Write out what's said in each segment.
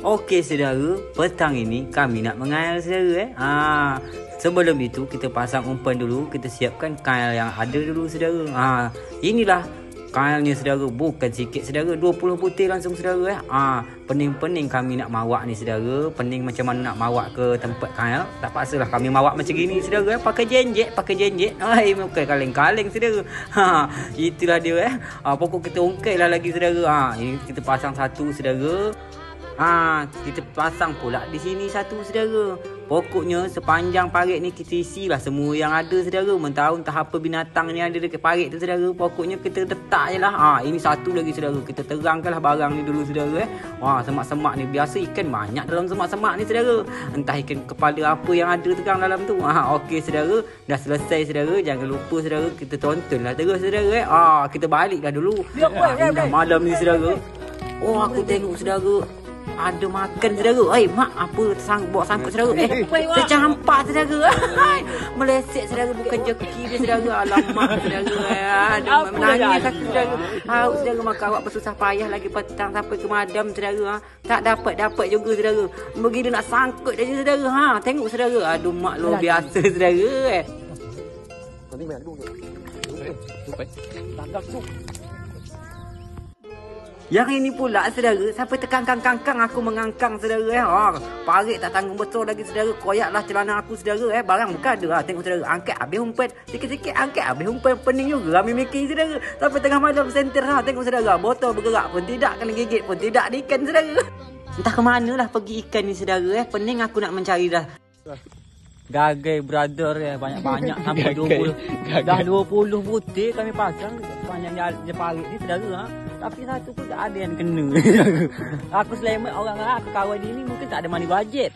Okey saudara, petang ini kami nak mengail saudara Sebelum itu kita pasang umpan dulu, kita siapkan kail yang ada dulu saudara. Inilah kailnya saudara, bukan sikit saudara, 20 butir langsung saudara Pening-pening kami nak mawak ni saudara, pening macam mana nak mawak ke tempat kail. Tak paksalah kami mawak macam gini saudara, pakai jenjet. Bukan kaleng-kaleng saudara. Itulah dia pokok kita ungkit lah lagi saudara. Ini kita pasang satu saudara. Kita pasang pula di sini satu saudara. Pokoknya sepanjang parit ni kita isilah semua yang ada saudara. Mentahun entah apa binatang ni ada dekat parit tu saudara. Pokoknya kita letak je lah. Ini satu lagi saudara. Kita terangkanlah barang ni dulu saudara. Semak-semak ni. Biasa ikan banyak dalam semak-semak ni saudara. Entah ikan kepala apa yang ada terang dalam tu. Okey saudara. Dah selesai saudara. Jangan lupa saudara, kita tontonlah terus saudara. Kita baliklah dulu. Dah malam ni saudara. Aku tengok saudara, ada makan saudara. Mak apa bawa sangkut saudara. Tercampak saudara. Meleset saudara, bukan jeki dia saudara. Alamak saudara. Menangis aku saudara. Saudara makan awak bersusah payah lagi petang sampai ke madam saudara. Tak dapat juga saudara. Begitu nak sangkut aja saudara. Tengok saudara. Aduh mak luar biasa saudara. Yang ini pula saudara, sampai terkangkang-kangkang aku mengangkang saudara. Parit tak tanggung betul lagi saudara. Koyaklah celana aku saudara. Barang bukan ada. Tengok saudara, angkat habis umpan. Sikit-sikit angkat habis umpan. Pening juga kami mikir saudara. Sampai tengah malam senter. Tengok saudara, botol bergerak pun tidak, kena gigit pun tidak di ikan saudara. Entah ke manalah pergi ikan ni saudara. Pening aku nak mencari dah. Gagai brother banyak-banyak sampai 20. Dah 20 butir kami pasang sepanjang parit ni saudara. Tapi satu pun tak ada yang kena. Aku selamat orang aku kawan dia ni mungkin tak ada money budget.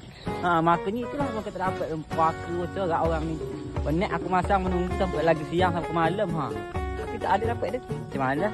Makanya itulah maka tak dapat paku betul kat orang ni. Penat aku masang menunggu sampai lagi siang sampai malam Tapi tak ada dapat dia. Macam mana?